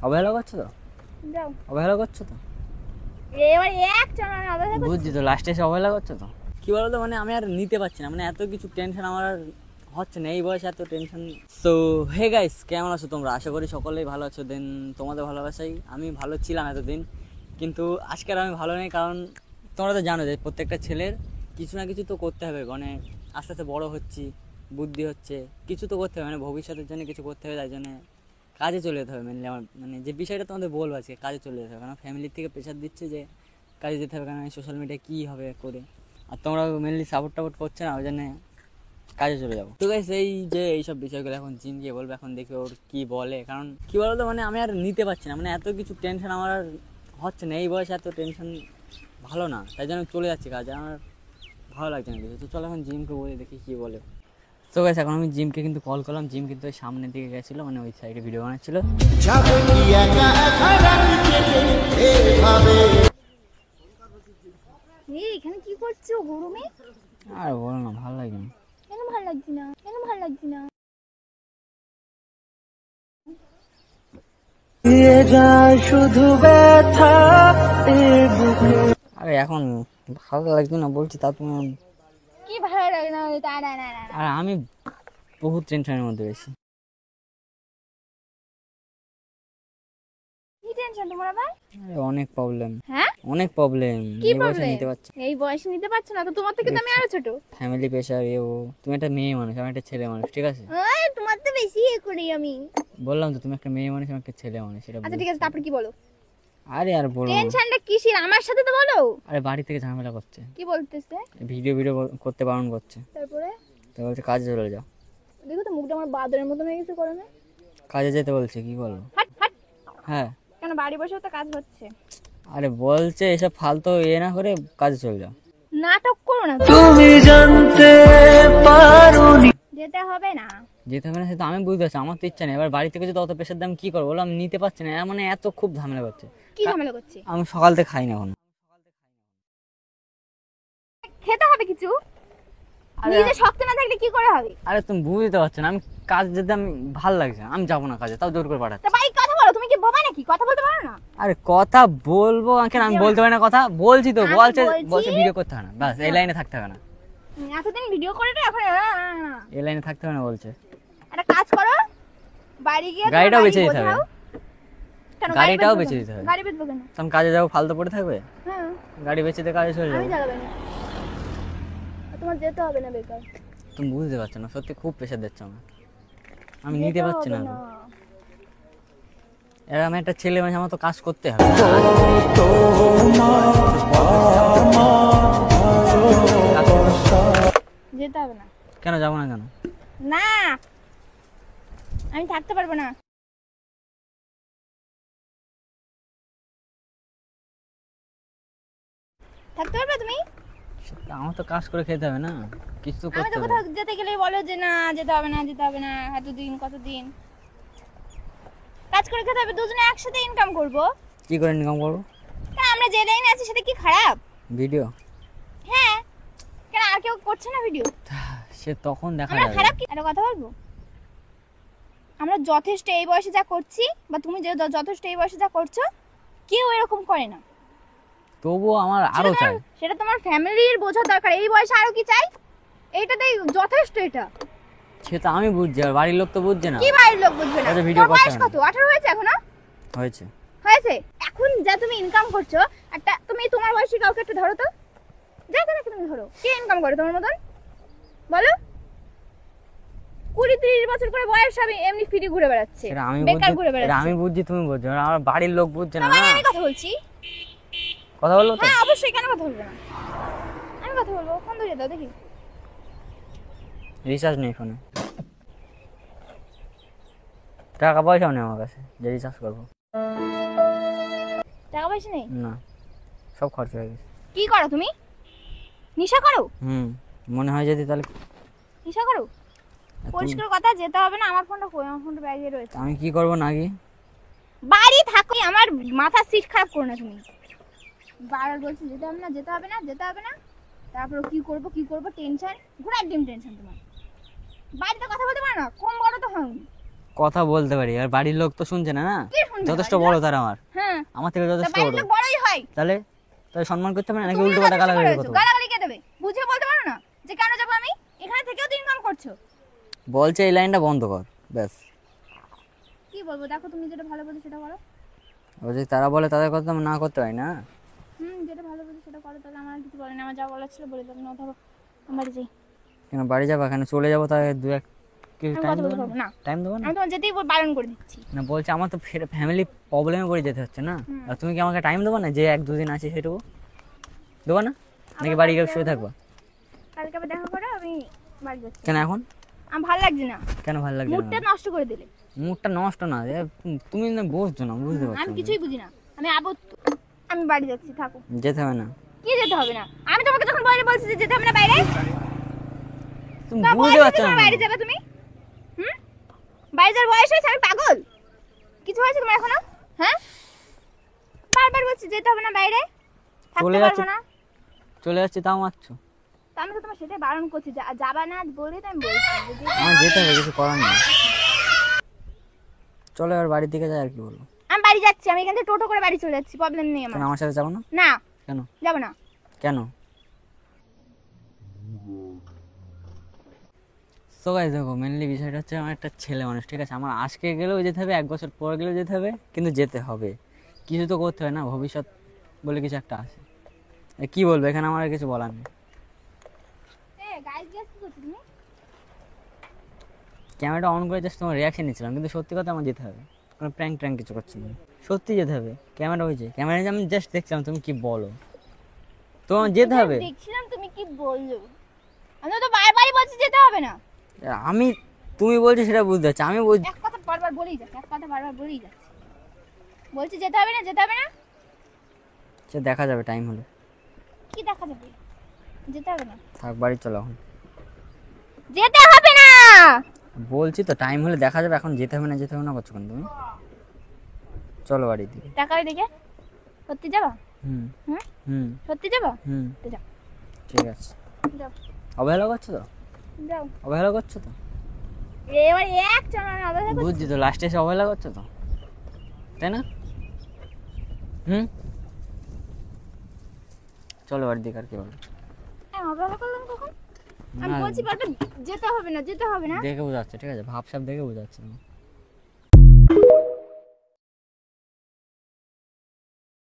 অবহেলা করছো তো? যাও অবহেলা করছো তো? এবার এক চড়া অবহেলা করছি। বুঝছি তো, লাস্টে এসে অবহেলা করছো তো। কি বলতো, মানে আমি আর নিতে পারছি না, মানে এত কিছু টেনশন আমার আর হচ্ছে না এই বয়সে, এত টেনশন। সো হে গাইস, কেমন আছো তোমরা? আশা করি সকলেই ভালো আছো। দেন তোমাদের ভালোবাসাই আমি ভালো ছিলাম এতদিন, কিন্তু আজকের আমি ভালো নেই। কারণ তোমরা তো জানো যে প্রত্যেকটা ছেলের কিছু না কিছু তো করতে হবে, মানে আস্তে আস্তে বড়ো হচ্ছি, বুদ্ধি হচ্ছে, কিছু তো করতে হবে, মানে ভবিষ্যতের জন্য কিছু করতে হবে। তাই জন্য কাজে চলে যেতে হবে মেনলি। আমার মানে যে বিষয়টা তোমাদের বলবো আজকে, কাজে চলে যেতে হবে। কারণ ফ্যামিলির থেকে প্রেশার দিচ্ছে যে কাজে যেতে হবে, কারণ সোশ্যাল মিডিয়া কী হবে করে, আর তোমরা মেনলি সাপোর্ট করছে না, ওই জন্য কাজে চলে যাবো। তো গাইস, এই যে এইসব বিষয়গুলো এখন জিম গিয়ে বলবো, এখন দেখি ওর কি বলে। কারণ কি বলতো, মানে আমি আর নিতে পারছি না, মানে এত কিছু টেনশন আমার আর হচ্ছে না এই বয়সে, এত টেনশন ভালো না। তাই জন্য চলে যাচ্ছি কাজে, আমার ভালো লাগছে না কিছু। তো চলো এখন জিমকে বলে দেখি কি বলে। তো গাইস, এখন আমি জিমকে কিন্তু কল করলাম। জিম কিন্তু ওই সামনের দিকে গেছিলো, মানে ওই সাইডে ভিডিও বানাচ্ছিল। এখানে কি করছো গরমে? আর বলো না, ভালো লাগে না। কেন ভালো লাগছে না? কেন ভালো লাগছে না? শুধু ব্যথা আরে এখন ভালো লাগছে না বলছি, তা তুমি। কি ভালো লাগে না? আর আমি বহুত টেনশনের মধ্যে রয়েছি। কি টেনশন তোমার আবার? আরে অনেক প্রবলেম, হ্যাঁ অনেক প্রবলেম। কি এই বয়সে প্রবলেম? নিতে পারছি এই বয়সে নিতে পারছো না তো? তোমার থেকে তো আমি আরো ছোট। ফ্যামিলি প্রেশার, তুমি একটা মেয়ে মানুষ, আমি একটা ছেলে মানুষ, ঠিক আছে? তোমার তো বেশি করি আমি। বললাম তো, তুমি একটা মেয়ে মানুষ, আমি একটা ছেলে মানুষ, এটা আচ্ছা ঠিক আছে, তারপর কি বলো? আরে আর বলো না। টেনশনটা কিসের? আমার সাথে তো বলো। আরে বাড়ি থেকে ঝামেলা করছে, কি বলতেছে? ভিডিও করতে বারণ করছে। তারপরে তো বলছে কাজে চলে যাও। দেখো তো মুখটা আমার বাদরের মতো হয়ে গেছে গরমে। কাজে যেতে বলছে, কি বলবো? হাট হাট। হ্যাঁ, কেন বাড়ি বসেও তো কাজ হচ্ছে। আরে বলছে এসব ফালতু না করে কাজে চলে যাও। নাটক করো না, তুমি জানতে পারোনি। যেতে হবে না। যেতে হবে না সেটা আমি বুঝতে পারছি, আমার তো ইচ্ছা নেই। এবার বাড়ি থেকে যদি অত প্রেশার দাম কি করবো বলো, আমি নিতে পারছি না। মানে এত খুব ঝামেলা করছে। কি ঝামেলা করছে? আমি সকাল থেকে খাই না এখন। খেতে হবে কিছু। নিজে শক্ত না থাকলে কি করে হবে? আরে তুমি বুঝতে পারছো না, আমি কাজ যেতে আমি ভালো লাগছে না, আমি যাবো না কাজে, তাও জোর করে পাঠাচ্ছে। তা ভাই কথা বলো, তুমি কি বোবা নাকি? কথা বলতে পারো না? আরে কথা বলবো কেন, আমি বলতে পারি না কথা? বলছি তো, আমি বলছে বলছি। ভিডিও করতে হয় না, বাস এই লাইনে থাকতে হবে না। এতদিন ভিডিও করে তো এখন এই লাইনে থাকতে হবে না বলছে। একটা কাজ করো, বাড়ি গিয়ে তোমার গাড়িটাও বাড়ি বেঁচে দিতে হবে। বোঝাও। কেন গাড়িটাও বেচবো বেঁচে কেন? দিতে হবে। গাড়ি বেচবো কেন? তুমি কাজে যাবো, ফালতু পড়ে থাকবে? হ্যাঁ, গাড়ি বেঁচে দিয়ে কাজে চলে আমি যাবো। চালাবো না। তোমার যেতে হবে না বেকার। তুমি বুঝতে পারছো না, সত্যি খুব প্রেশার দিচ্ছ আমার, আমি নিতে যেতে পারছি হবে না। না। এর আমি একটা ছেলে মানুষ, আমার তো কাজ করতে হবে। যেতে হবে না। কেন যাবো না? কেন না, আমি থাকতে পারবো না। থাকতে পারবে তুমি? আমার তো কাজ করে খেতে হবে না, কিছু তো আমি করতে তো হবে। কোথাও যেতে গেলে বলো যে না যেতে হবে না, যেতে হবে না, এতদিন কতদিন কাজ করে খেতে হবে, দুজনে একসাথে ইনকাম করবো। কি করে ইনকাম করবো? কেন আমরা যে লাইনে আছি সেটা কি খারাপ? ভিডিও হ্যাঁ, কেন আর কেউ করছে না ভিডিও? সে তখন দেখা আমরা যাবে। খারাপ কি? একটা কথা বলবো, আমরা যথেষ্ট এই বয়সে যা করছি, বা তুমি যে যথেষ্ট এই বয়সে যা করছো, কেউ এরকম করে না। তবুও আমার আরো চাই। সেটা তোমার ফ্যামিলির বোঝা দরকার। এই বয়সে আরো কি চাই? এইটাতেই যথেষ্ট। এটা সেটা আমি বুঝছি, আর বাড়ির লোক তো বুঝছে না। কি বাড়ির লোক বুঝবে না? ভিডিও তোমার বয়স কত? 18 হয়েছে এখনো? হয়েছে। হয়েছে। এখন যা তুমি ইনকাম করছো, একটা তুমি তোমার বয়সী কাউকে একটু ধরো তো, যাকে নাকি তুমি ধরো, কে ইনকাম করে তোমার মতন বলো? 20-30 বছর করে বয়স হবে, এমনি ফ্রি ঘুরে বেড়াচ্ছে, বেকার ঘুরে বেড়াচ্ছে। আমি বুঝছি, তুমি বুঝছো না, আমার বাড়ির লোক বুঝছে না। আমি কথা বলছি। কথা বলবো তো? হ্যাঁ অবশ্যই, কেন কথা বলবে না? আমি কথা বলবো। ফোন ধরে দাও দেখি। রিচার্জ নেই ফোনে, টাকা পয়সাও নেই আমার কাছে যে রিচার্জ করবো। টাকা পয়সা নেই? না, সব খরচ হয়ে গেছে। কি করো তুমি? নেশা করো? মনে হয় যদি তাহলে। নেশা করো? পরিষ্কার কথা, যেতে হবে না। আমার ফোনটা কই? আমার ফোনটা ব্যাগে রয়েছে। আমি কি করবো নাকি? বাড়ি থাকো, আমার মাথা সিট খারাপ করো না তুমি। বারবার বলছি যেতে হবে না, যেতে হবে না, যেতে হবে না। তারপর কি করব কি করব টেনশন, ঘোড়ার ডিম টেনশন তোমার। বাড়িতে কথা বলতে পারো না? কম বড় তো হও। কথা বলতে পারি, আর বাড়ির লোক তো শুনছে না না, কি শুনবে যথেষ্ট বাড়ির বড় লোক? তারা আমার, হ্যাঁ আমার থেকে তা যথেষ্ট বাড়ির বড়। লোক বড়ই হয়। তাহলে তাহলে সম্মান করতে পারে নাকি তুমি উল্টো পাল্টা বেশি গালাগালি বড় কথা হয়েছো। বলে? গালাগালি কে দেবে? বুঝে বলতে পারো না যে কেন যাবো আমি? এখানে থেকেও তো ইনকাম করছো। বলছে এই লাইনটা বন্ধ কর, ব্যাস। কি বলবো, দেখো তুমি যেটা ভালো বোঝো সেটা করো। বলছে তারা বলে তাদের কথা আমি না করতে হয় না। যেটা ভালো বোঝো সেটা করো, তাহলে আমার আর কিছু বলে না। আমার যা বলার ছিল বলে দেবো না, ধরো আমি বাড়ি যাই। কেন বাড়ি যাবো, এখানে চলে যাবো, তাহলে দু এক কিছু আমি টাইম কথা দেবো বলতে পারবো না। টাইম দেবো না। আমি তোমার যেতেই বারণ করে দিচ্ছি। না বলছে আমার তো ফ্যামিলি প্রবলেমে পড়ে যেতে হচ্ছে না, আর তুমি কি আমাকে টাইম দেবো না যে এক দুদিন আছে সেটুকু দেবো না, নাকি বাড়ি গিয়ে শুয়ে থাকবো? কালকে আবার দেখা করো, আমি বাড়ি যাচ্ছি। কেন এখন? আমার ভালো লাগছে না, কেন ভালো লাগছে মুডটা না? নষ্ট করে দিলে। মুডটা নষ্ট না, তুমি না বুঝছো না, বুঝতে পারছো আমি না। কিছুই বুঝি না। আমি বাড়ি যাচ্ছি, থাকো। যেতে হবে না, কি যেতে হবে না? আমি তোমাকে যখন বাইরে বলছি যে যেতে হবে না বাইরে, তুমি তা বুঝতে বয়স পারছো হয়েছে না। তোমার বাইরে যাবে তুমি? বাইরে যাওয়ার বয়স হয়েছে? আমি পাগল? কিছু হয়েছে তোমার এখনো? হ্যাঁ, বারবার বলছি যেতে হবে না বাইরে, চলে থাকতে যাচ্ছি, পারবো না। চলে যাচ্ছি তাও মারছো। তা আমি তো তোমার সেটাই বারণ করছি, যাবা না বলে তো আমি বলছি যে আমার যেতে হবে, কিছু করার নেই। চলো এবার বাড়ির দিকে যাই, আর কি বলবো। আমি বাড়ি যাচ্ছি। আমি এখান থেকে টোটো করে বাড়ি চলে যাচ্ছি, প্রবলেম নেই আমার। কেন আমার সাথে যাবো না? না, কেন? যাবো না। কেন? তো গাইস দেখো, মেনলি বিষয়টা হচ্ছে আমার একটা ছেলে মানুষ, ঠিক আছে, আমার আজকে গেলেও যেতে হবে, এক বছর পর গেলেও যেতে হবে, কিন্তু যেতে হবে, কিছু তো করতে হয় না, ভবিষ্যৎ বলে কিছু একটা আছে। কি বলবো, এখানে আমার আর কিছু বলার নেই। গাইজ গেস কি করছো তুমি? ক্যামেরাটা অন করে জাস্ট তোমার রিয়াকশন নিচ্ছিলাম, কিন্তু সত্যি কথা আমার যেতে হবে, কোনো প্র্যাঙ্ক ট্র্যাঙ্ক কিছু করছি না, সত্যি যেতে হবে। ক্যামেরা হয়েছে, ক্যামেরা আমি জাস্ট দেখছিলাম তুমি কি বলো, তো আমার যেতে হবে। দেখছিলাম তুমি কি বললো। আমি তো বারবারই বলছি যেতে হবে না। আমি, তুমি বলছো সেটা বুঝতে পারছি, আমি বুঝ এক কথা বারবার বলেই যাচ্ছে, এক কথা বারবার বলেই যাচ্ছে। বলছি যেতে হবে না, যেতে হবে না। সে দেখা যাবে টাইম হলে। কি দেখা যাবে? যেতে হবে না, থাক, বাড়ি চলো এখন। যেতে হবে না। বলছি তো টাইম হলে দেখা যাবে, এখন যেতে হবে না, যেতে হবে না করছো কেন তুমি? চলো বাড়ির দিকে। টাকা দেখে সত্যি যাবা? হুম হুম, হুম সত্যি যাবা? হুম তো যাও, ঠিক আছে। যাও, অবহেলা করছো তো, যাও। অবহেলা করছো তো? এবার এক চালান অবহেলা করছি। বুঝছি তো, লাস্টে এসে অবহেলা করছো তো, তাই না? হুম, চলো বাড়ির দিকে, আর কি বলো? হ্যাঁ, অবহেলা করলাম কখন? আমি না, বলছি বারবার যেতে হবে না, যেতে হবে না। দেখে বোঝাচ্ছে, ঠিক আছে, ভাবসাব দেখে বোঝাচ্ছে।